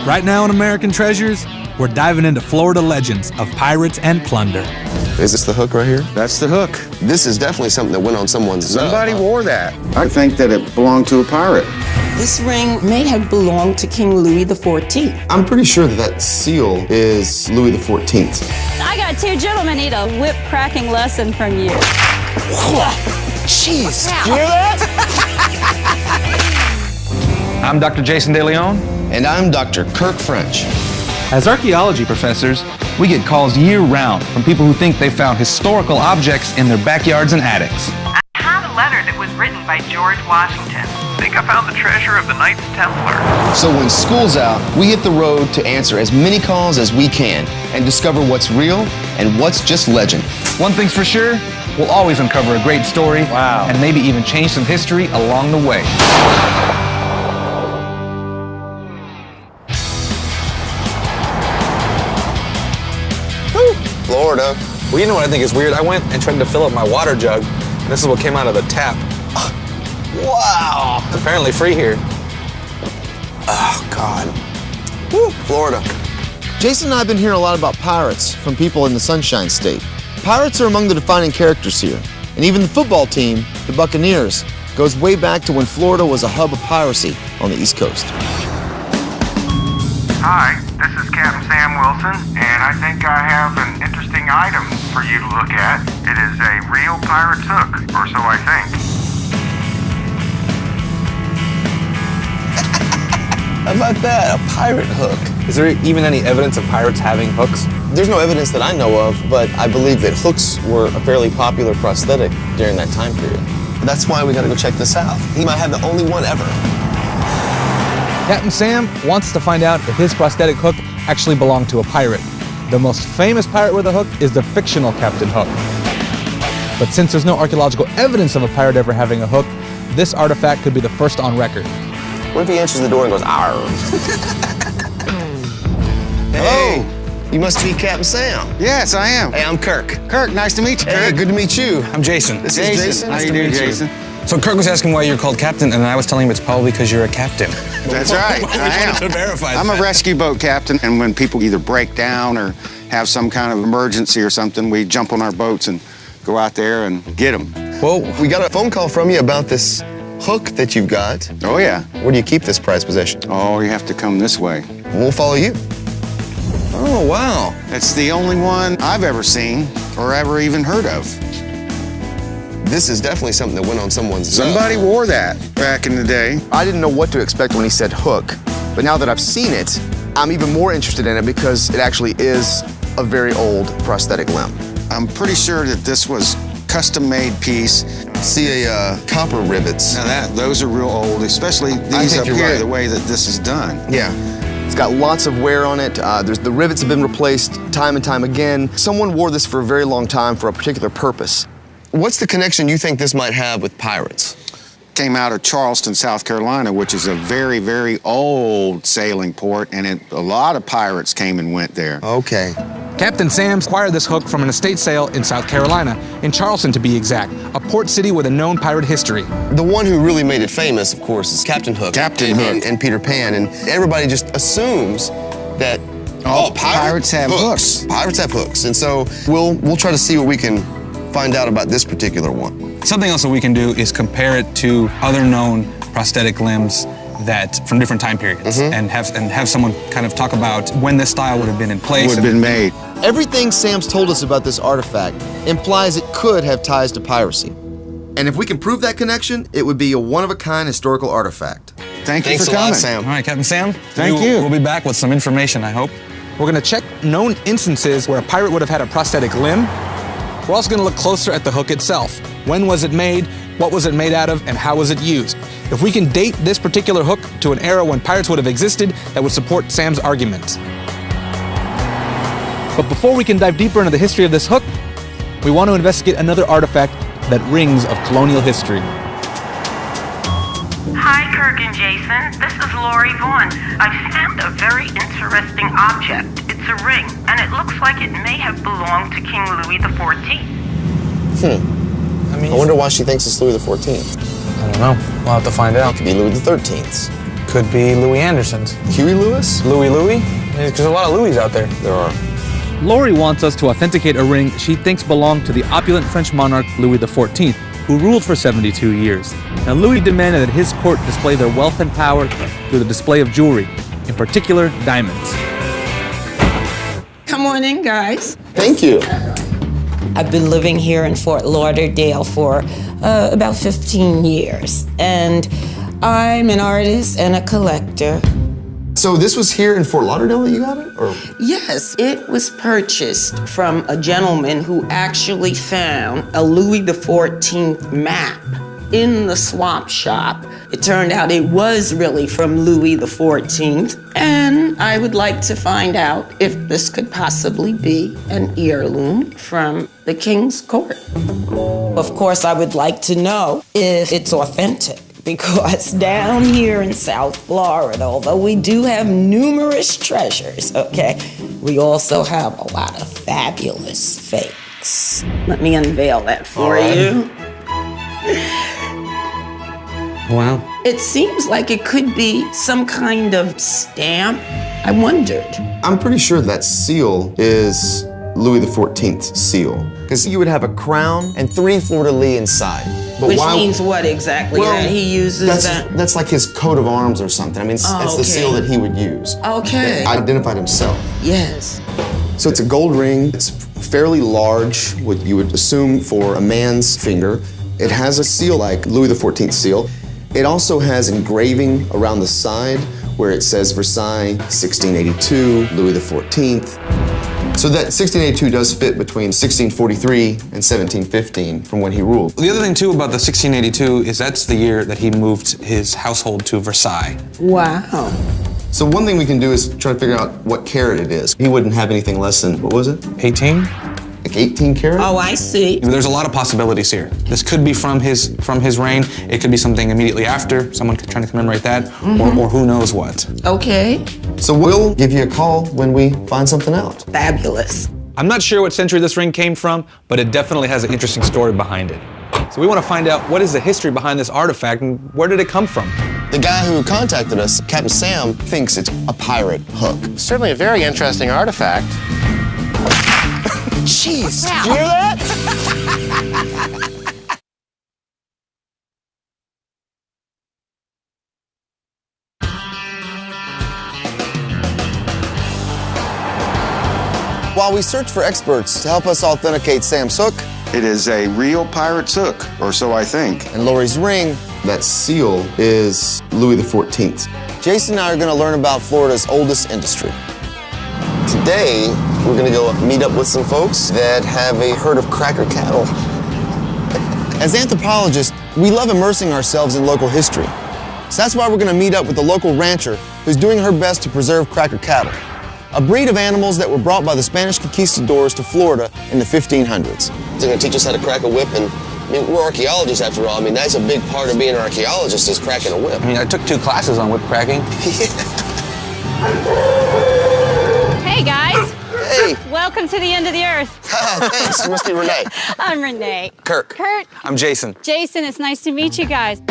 Right now in American Treasures, we're diving into Florida legends of pirates and plunder. Is this the hook right here? That's the hook. This is definitely something that went on someone's Somebody wore that. I think that it belonged to a pirate. This ring may have belonged to King Louis XIV. I'm pretty sure that seal is Louis XIV. I got two gentlemen need a whip-cracking lesson from you. Jeez, you hear that? I'm Dr. Jason DeLeon. And I'm Dr. Kirk French. As archaeology professors, we get calls year-round from people who think they found historical objects in their backyards and attics. I have a letter that was written by George Washington. I think I found the treasure of the Knights Templar. So when school's out, we hit the road to answer as many calls as we can and discover what's real and what's just legend. One thing's for sure, we'll always uncover a great story. Wow. And maybe even change some history along the way. Florida. Well, you know what I think is weird? I went and tried to fill up my water jug, and this is what came out of the tap. Wow. It's apparently free here. Oh, God. Woo, Florida. Jason and I have been hearing a lot about pirates from people in the Sunshine State. Pirates are among the defining characters here, and even the football team, the Buccaneers, goes way back to when Florida was a hub of piracy on the East Coast. Hi, this is Captain Sam Wilson, and I think I have an interesting item for you to look at. It is a real pirate's hook, or so I think. How about that? A pirate hook. Is there even any evidence of pirates having hooks? There's no evidence that I know of, but I believe that hooks were a fairly popular prosthetic during that time period. That's why we gotta go check this out. He might have the only one ever. Captain Sam wants to find out if his prosthetic hook actually belonged to a pirate. The most famous pirate with a hook is the fictional Captain Hook. But since there's no archaeological evidence of a pirate ever having a hook, this artifact could be the first on record. What if he answers the door and goes, "Arr"? Hey, you must be Captain Sam. Yes, I am. Hey, I'm Kirk. Kirk, nice to meet you, Kirk. Hey, good to meet you. I'm Jason. This is Jason. How Nice you to doing, meet you. Jason? So Kirk was asking why you're called captain, and I was telling him it's probably because you're a captain. That's right, I am. To verify I'm that. a rescue boat captain, and when people either break down or have some kind of emergency or something, we jump on our boats and go out there and get them. Well, we got a phone call from you about this hook that you've got. Oh, yeah. Where do you keep this prized possession? Oh, you have to come this way. We'll follow you. Oh, wow. It's the only one I've ever seen or ever even heard of. This is definitely something that went on someone's Somebody wore that back in the day. I didn't know what to expect when he said hook, but now that I've seen it, I'm even more interested in it because it actually is a very old prosthetic limb. I'm pretty sure that this was custom-made piece. See copper rivets. Now those are real old, especially these think up you're here, right. the way that this is done. Yeah. It's got lots of wear on it. The rivets have been replaced time and time again. Someone wore this for a very long time for a particular purpose. What's the connection you think this might have with pirates? Came out of Charleston, South Carolina, which is a very, very old sailing port, and a lot of pirates came and went there. Okay. Captain Sam acquired this hook from an estate sale in South Carolina, in Charleston to be exact, a port city with a known pirate history. The one who really made it famous, of course, is Captain Hook. Captain Hook. And Peter Pan, and everybody just assumes that, pirates have hooks. Pirates have hooks, and so we'll try to see what we can find out about this particular one. Something else that we can do is compare it to other known prosthetic limbs that from different time periods, and have someone kind of talk about when this style would have been in place. Would have been made. Everything Sam's told us about this artifact implies it could have ties to piracy. And if we can prove that connection, it would be a one-of-a-kind historical artifact. Thanks for for coming. coming. Sam. All right, Captain Sam. Thank you. We'll be back with some information, I hope. We're gonna check known instances where a pirate would have had a prosthetic limb. We're also gonna look closer at the hook itself. When was it made? What was it made out of? And how was it used? If we can date this particular hook to an era when pirates would have existed, that would support Sam's argument. But before we can dive deeper into the history of this hook, we want to investigate another artifact that rings of colonial history. Hi, Kirk and Jason. This is Lori Vaughn. I found a very interesting object. It's a ring, and it looks like it may have belonged to King Louis XIV. I wonder why she thinks it's Louis XIV. I don't know. We'll have to find out. It could be Louis XIII's. Could be Louis Anderson's. Huey Lewis? Louis? There's a lot of Louis out there. There are. Lori wants us to authenticate a ring she thinks belonged to the opulent French monarch Louis XIV, who ruled for 72 years. Now, Louis demanded that his court display their wealth and power through the display of jewelry, in particular, diamonds. Come on in, guys. Thank you. I've been living here in Fort Lauderdale for about 15 years, and I'm an artist and a collector. So this was here in Fort Lauderdale that you got it? Or? Yes, it was purchased from a gentleman who actually found a Louis XIV map in the swap shop. It turned out it was really from Louis XIV, and I would like to find out if this could possibly be an heirloom from the King's court. Of course, I would like to know if it's authentic, because down here in South Florida, although we do have numerous treasures, okay, we also have a lot of fabulous fakes. Let me unveil that for you. Wow. It seems like it could be some kind of stamp. I wondered. I'm pretty sure that seal is Louis XIV's seal. Because you would have a crown and 3 fleur-de-lis inside. But Which means what exactly? Well, that he uses that's like his coat of arms or something. I mean, it's the seal that he would use. Okay. That identified himself. Yes. So it's a gold ring. It's fairly large, what you would assume for a man's finger. It has a seal like Louis XIV's seal. It also has engraving around the side where it says Versailles, 1682, Louis XIV. So that 1682 does fit between 1643 and 1715 from when he ruled. The other thing too about the 1682 is that's the year that he moved his household to Versailles. Wow. So one thing we can do is try to figure out what carat it is. He wouldn't have anything less than, what was it? 18? Like 18 karat? Oh, I see. There's a lot of possibilities here. This could be from his reign. It could be something immediately after, someone trying to commemorate that, or who knows what. Okay. So we'll give you a call when we find something out. Fabulous. I'm not sure what century this ring came from, but it definitely has an interesting story behind it. So we want to find out what is the history behind this artifact and where did it come from? The guy who contacted us, Captain Sam, thinks it's a pirate hook. Certainly a very interesting artifact. Jeez, did you hear that? While we search for experts to help us authenticate Sam's hook, It is a real pirate's hook, or so I think. and Lori's ring, that seal is Louis XIV. Jason and I are going to learn about Florida's oldest industry. Today, we're going to go meet up with some folks that have a herd of cracker cattle. As anthropologists, we love immersing ourselves in local history. So that's why we're going to meet up with a local rancher who's doing her best to preserve cracker cattle, a breed of animals that were brought by the Spanish conquistadors to Florida in the 1500s. They're going to teach us how to crack a whip, and I mean, we're archaeologists after all. I mean, that's a big part of being an archaeologist is cracking a whip. I mean, I took 2 classes on whip cracking. Hey, guys. Hey, Welcome to the end of the earth. thanks. You must be Renee. I'm Renee. Kirk. Kurt. I'm Jason. Jason, it's nice to meet you guys.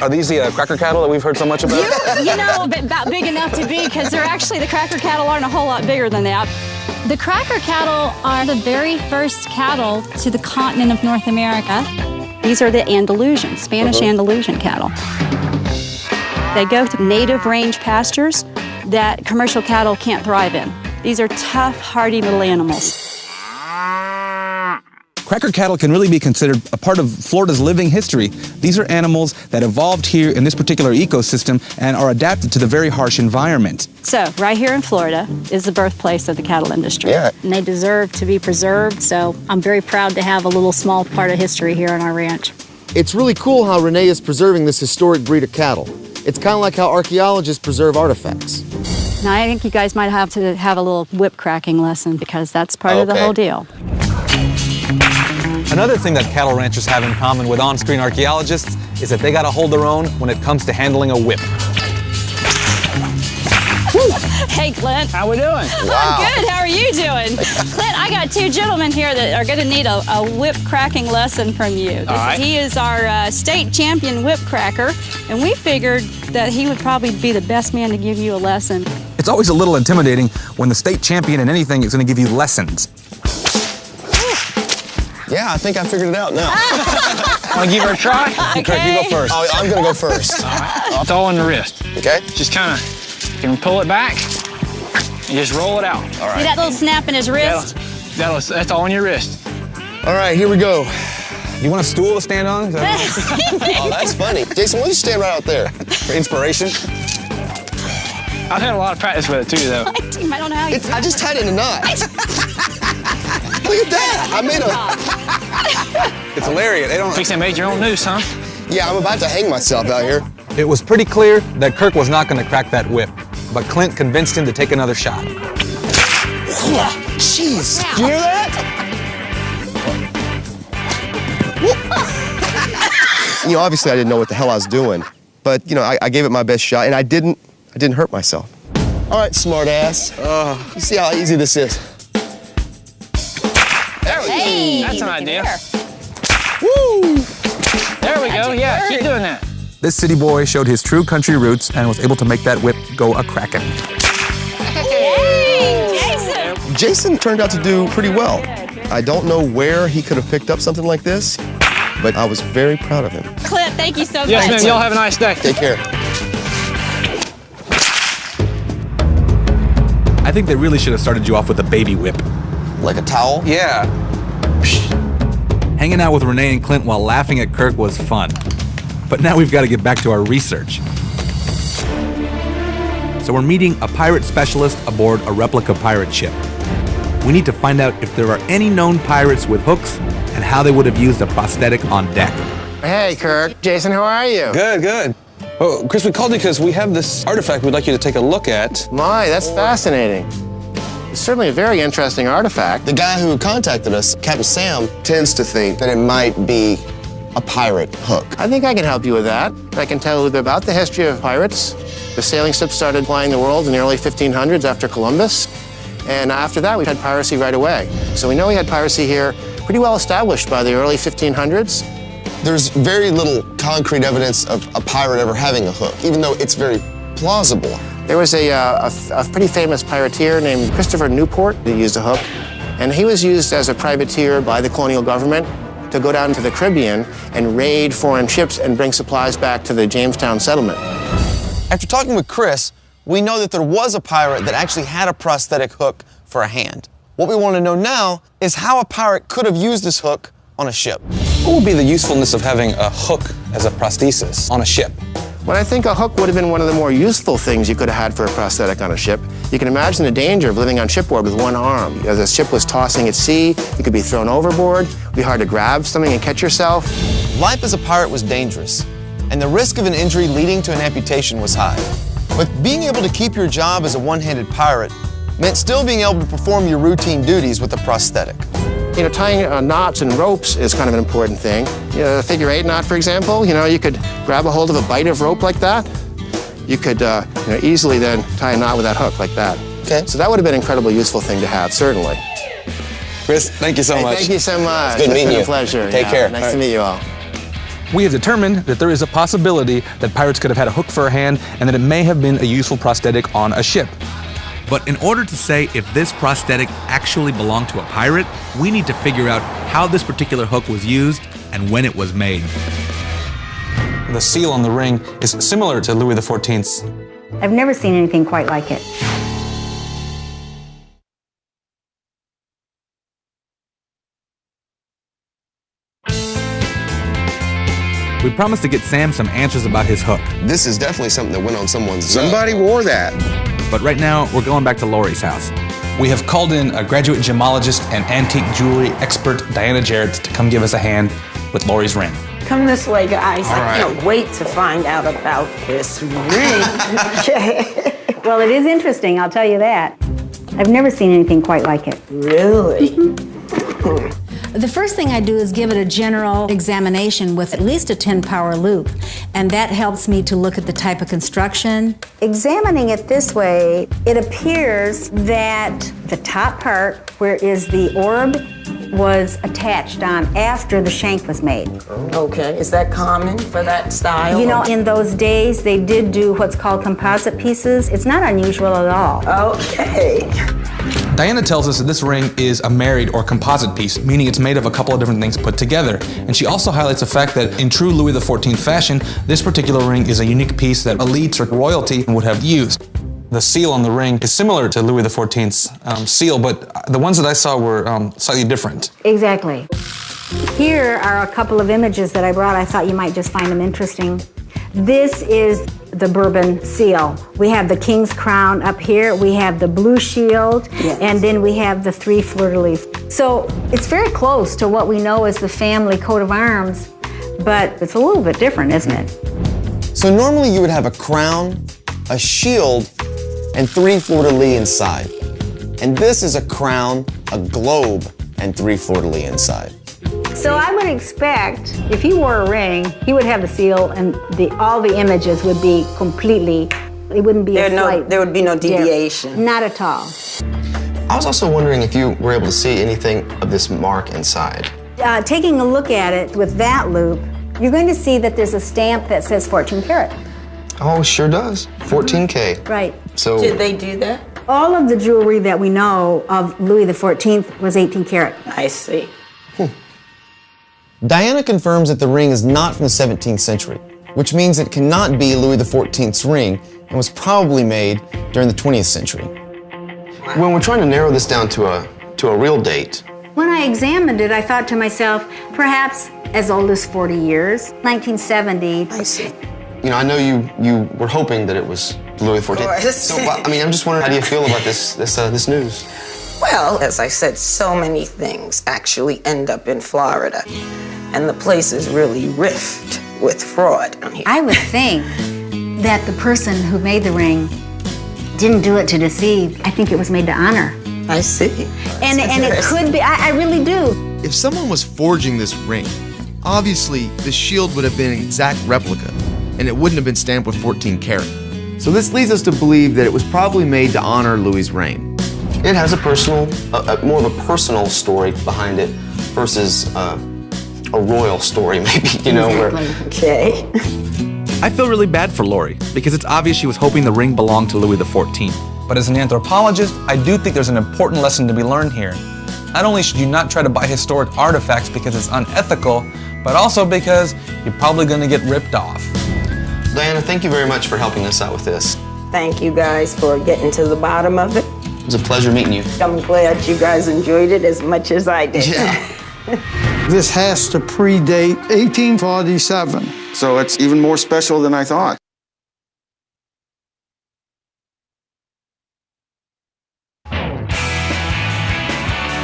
Are these the cracker cattle that we've heard so much about? You know, about big enough to be, because they're actually, the cracker cattle aren't a whole lot bigger than that. The cracker cattle are the very first cattle to the continent of North America. These are the Andalusian, Spanish Andalusian cattle. They go to native range pastures that commercial cattle can't thrive in. These are tough, hardy little animals. Cracker cattle can really be considered a part of Florida's living history. These are animals that evolved here in this particular ecosystem and are adapted to the very harsh environment. So, right here in Florida is the birthplace of the cattle industry. Yeah. And they deserve to be preserved, so I'm very proud to have a little small part of history here on our ranch. It's really cool how Renee is preserving this historic breed of cattle. It's kind of like how archaeologists preserve artifacts. Now, I think you guys might have to have a little whip cracking lesson because that's part of the whole deal. Another thing that cattle ranchers have in common with on-screen archaeologists is that they gotta hold their own when it comes to handling a whip. Hey, Clint. How we doing? Wow. I'm good. How are you doing? Clint, I got two gentlemen here that are going to need a whip cracking lesson from you. He is our state champion whip cracker, and we figured that he would probably be the best man to give you a lesson. It's always a little intimidating when the state champion in anything is going to give you lessons. Yeah, I think I figured it out now. Want to give her a try? Okay. Kirk, you go first. Oh, I'm going to go first. All right. It's all on the wrist. Okay. Just kind of, you can pull it back and just roll it out. All right. See that little snap in his wrist? That's all on your wrist. All right, here we go. You want a stool to stand on? Oh, that's funny. Jason, why don't you stand right out there? For inspiration? I've had a lot of practice with it too, though. I don't know how you I just tied it in a knot. Look at that. I made a... It's hilarious. They don't... Fixing made your own noose, huh? Yeah, I'm about to hang myself out here. It was pretty clear that Kirk was not going to crack that whip, but Clint convinced him to take another shot. Jeez, did you hear that? You know, obviously I didn't know what the hell I was doing, but you know, I gave it my best shot, and I didn't hurt myself. All right, smart ass. You see how easy this is. There we go. That's an idea. Woo! There we go. Yeah, keep doing that. This city boy showed his true country roots and was able to make that whip go a-crackin'. Hey, Jason! Jason turned out to do pretty well. I don't know where he could have picked up something like this, but I was very proud of him. Clint, thank you so much. Yes, ma'am. Y'all have a nice day. Take care. I think they really should have started you off with a baby whip. Like a towel? Yeah. Hanging out with Renee and Clint while laughing at Kirk was fun. But now we've got to get back to our research. So we're meeting a pirate specialist aboard a replica pirate ship. We need to find out if there are any known pirates with hooks and how they would have used a prosthetic on deck. Hey, Kirk. Jason, how are you? Good, good. Well, Chris, we called you because we have this artifact we'd like you to take a look at. My, that's fascinating. It's certainly a very interesting artifact. The guy who contacted us, Captain Sam, tends to think that it might be a pirate hook. I think I can help you with that. I can tell you a little bit about the history of pirates. The sailing ships started flying the world in the early 1500s after Columbus. And after that, we had piracy right away. So we know we had piracy here pretty well established by the early 1500s. There's very little concrete evidence of a pirate ever having a hook, even though it's very plausible. There was a pretty famous pirateer named Christopher Newport who used a hook. And he was used as a privateer by the colonial government to go down to the Caribbean and raid foreign ships and bring supplies back to the Jamestown settlement. After talking with Chris, we know that there was a pirate that actually had a prosthetic hook for a hand. What we want to know now is how a pirate could have used this hook on a ship. What would be the usefulness of having a hook as a prosthesis on a ship? Well, I think a hook would have been one of the more useful things you could have had for a prosthetic on a ship. You can imagine the danger of living on shipboard with one arm. As the ship was tossing at sea, you could be thrown overboard, it would be hard to grab something and catch yourself. Life as a pirate was dangerous, and the risk of an injury leading to an amputation was high. But being able to keep your job as a one-handed pirate meant still being able to perform your routine duties with a prosthetic. You know, tying knots and ropes is kind of an important thing. You know, a figure-8 knot, for example, you know, you could grab a hold of a bight of rope like that. You could easily then tie a knot with that hook like that. Okay. So that would have been an incredibly useful thing to have, certainly. Chris, thank you so much. Thank you so much. It's good meeting you. It's been a pleasure. Take care. Nice to meet you all. We have determined that there is a possibility that pirates could have had a hook for a hand and that it may have been a useful prosthetic on a ship. But in order to say if this prosthetic actually belonged to a pirate, we need to figure out how this particular hook was used and when it was made. The seal on the ring is similar to Louis XIV's. I've never seen anything quite like it. We promised to get Sam some answers about his hook. This is definitely something that went on someone's... Somebody wore that. But right now, we're going back to Lori's house. We have called in a graduate gemologist and antique jewelry expert, Diana Jarrett, to come give us a hand with Lori's ring. Come this way, guys. All right. I can't wait to find out about this ring. Well, it is interesting, I'll tell you that. I've never seen anything quite like it. Really? The first thing I do is give it a general examination with at least a 10-power loop, and that helps me to look at the type of construction. Examining it this way, it appears that the top part, where is the orb, was attached on after the shank was made. Okay, is that common for that style? You know, in those days, they did do what's called composite pieces. It's not unusual at all. Okay. Diana tells us that this ring is a married or composite piece, meaning it's made of a couple of different things put together. And she also highlights the fact that in true Louis XIV fashion, this particular ring is a unique piece that elites or royalty would have used. The seal on the ring is similar to Louis XIV's seal, but the ones that I saw were slightly different. Exactly. Here are a couple of images that I brought. I thought you might just find them interesting. This is the Bourbon seal. We have the king's crown up here, we have the blue shield, yes, and then we have the 3 fleur-de-lis. So it's very close to what we know as the family coat of arms, but it's a little bit different, isn't it? So normally you would have a crown, a shield, and 3 fleur-de-lis inside. And this is a crown, a globe, and 3 fleur-de-lis inside. So I would expect, if he wore a ring, he would have the seal and all the images would be completely, it wouldn't be there would be no deviation. Not at all. I was also wondering if you were able to see anything of this mark inside. Taking a look at it with that loop, you're going to see that there's a stamp that says 14 karat. Oh, sure does. 14K. Right. So did they do that? All of the jewelry that we know of Louis XIV was 18 karat. I see. Diana confirms that the ring is not from the 17th century, which means it cannot be Louis XIV's ring and was probably made during the 20th century. When we're trying to narrow this down to a real date. When I examined it, I thought to myself, perhaps as old as 40 years, 1970. I see. You know, I know you were hoping that it was Louis XIV. Of course. So, I mean, I'm just wondering, how do you feel about this news? Well, as I said, so many things actually end up in Florida, and the place is really rift with fraud on here. I would think that the person who made the ring didn't do it to deceive. I think it was made to honor. I see. And it could be, I really do. If someone was forging this ring, obviously the shield would have been an exact replica, and it wouldn't have been stamped with 14 karat. So this leads us to believe that it was probably made to honor Louis's reign. It has a personal, more of a personal story behind it versus a royal story, maybe, you know. Okay. I feel really bad for Lori, because it's obvious she was hoping the ring belonged to Louis XIV. But as an anthropologist, I do think there's an important lesson to be learned here. Not only should you not try to buy historic artifacts because it's unethical, but also because you're probably going to get ripped off. Diana, thank you very much for helping us out with this. Thank you guys for getting to the bottom of it. It was a pleasure meeting you. I'm glad you guys enjoyed it as much as I did. Yeah. This has to predate 1847. So it's even more special than I thought.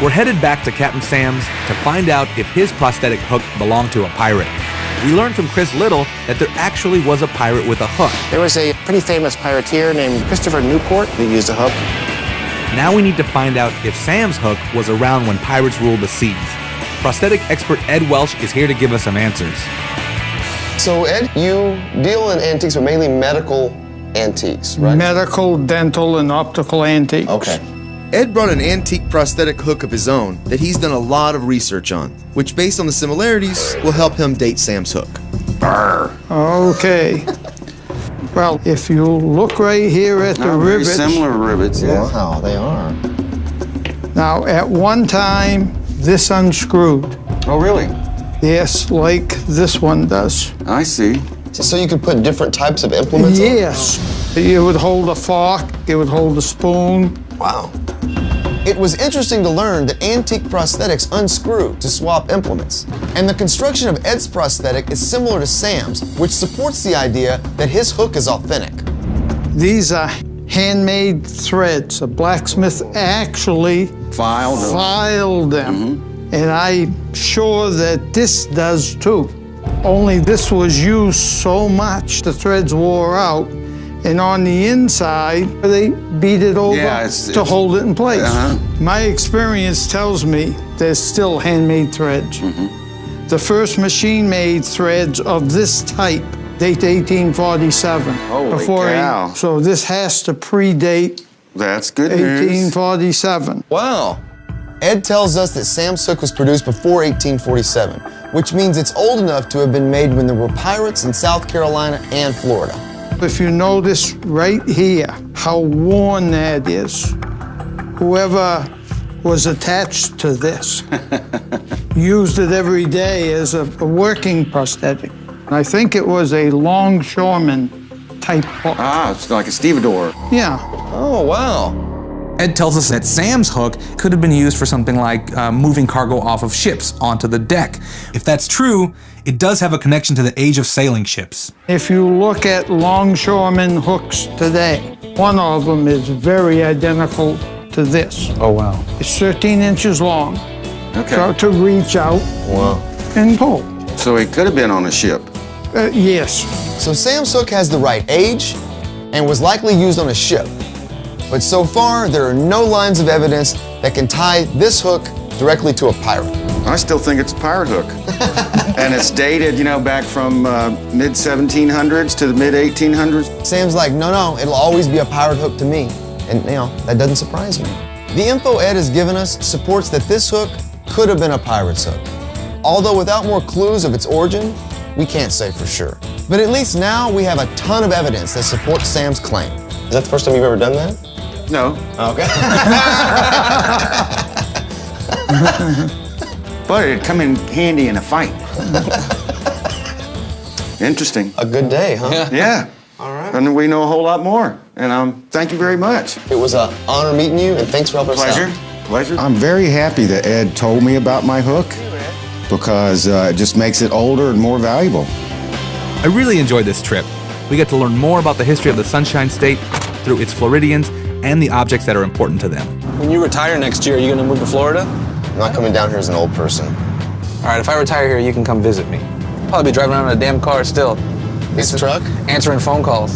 We're headed back to Captain Sam's to find out if his prosthetic hook belonged to a pirate. We learned from Chris Little that there actually was a pirate with a hook. There was a pretty famous pirateer named Christopher Newport who used a hook. Now we need to find out if Sam's hook was around when pirates ruled the seas. Prosthetic expert Ed Welsh is here to give us some answers. So Ed, you deal in antiques, but mainly medical antiques, right? Medical, dental, and optical antiques. Okay. Ed brought an antique prosthetic hook of his own that he's done a lot of research on, which based on the similarities will help him date Sam's hook. Brr. Okay. Well, if you look right here at the rivets. Very similar rivets, yeah. Wow, they are. Now, at one time, this unscrewed. Oh, really? Yes, like this one does. I see. So you could put different types of implements on? Yes. It would hold a fork, it would hold a spoon. Wow. It was interesting to learn that antique prosthetics unscrew to swap implements. And the construction of Ed's prosthetic is similar to Sam's, which supports the idea that his hook is authentic. These are handmade threads. A blacksmith actually filed them. And I'm sure that this does too. Only this was used so much, the threads wore out, and on the inside, they beat it over to hold it in place. My experience tells me there's still handmade threads. The first machine-made threads of this type date 1847. Holy cow. So this has to predate That's good news. 1847. Wow. Ed tells us that Sam's hook was produced before 1847, which means it's old enough to have been made when there were pirates in South Carolina and Florida. If you notice right here how worn that is, whoever was attached to this used it every day as a working prosthetic. I think it was a longshoreman type hook. Ah, it's like a stevedore. Yeah. Oh, wow. Ed tells us that Sam's hook could have been used for something like moving cargo off of ships onto the deck. If that's true, it does have a connection to the age of sailing ships. If you look at longshoreman hooks today, one of them is very identical to this. Oh, wow. It's 13 inches long. Okay. So to reach out and pull. So it could have been on a ship. Yes. So Sam's hook has the right age and was likely used on a ship. But so far, there are no lines of evidence that can tie this hook directly to a pirate. I still think it's a pirate hook. And it's dated, you know, back from mid-1700s to the mid-1800s. Sam's like, no, it'll always be a pirate hook to me. And, you know, that doesn't surprise me. The info Ed has given us supports that this hook could have been a pirate's hook. Although without more clues of its origin, we can't say for sure. But at least now we have a ton of evidence that supports Sam's claim. Is that the first time you've ever done that? No. Okay. But it'd come in handy in a fight. Interesting. A good day, huh? Yeah. All right. And we know a whole lot more. And thank you very much. It was an honor meeting you, and thanks for helping us out. Pleasure. I'm very happy that Ed told me about my hook because it just makes it older and more valuable. I really enjoyed this trip. We get to learn more about the history of the Sunshine State through its Floridians and the objects that are important to them. When you retire next year, are you going to move to Florida? I'm not coming down here as an old person. All right, if I retire here, you can come visit me. Probably be driving around in a damn car still. This truck? Answering phone calls.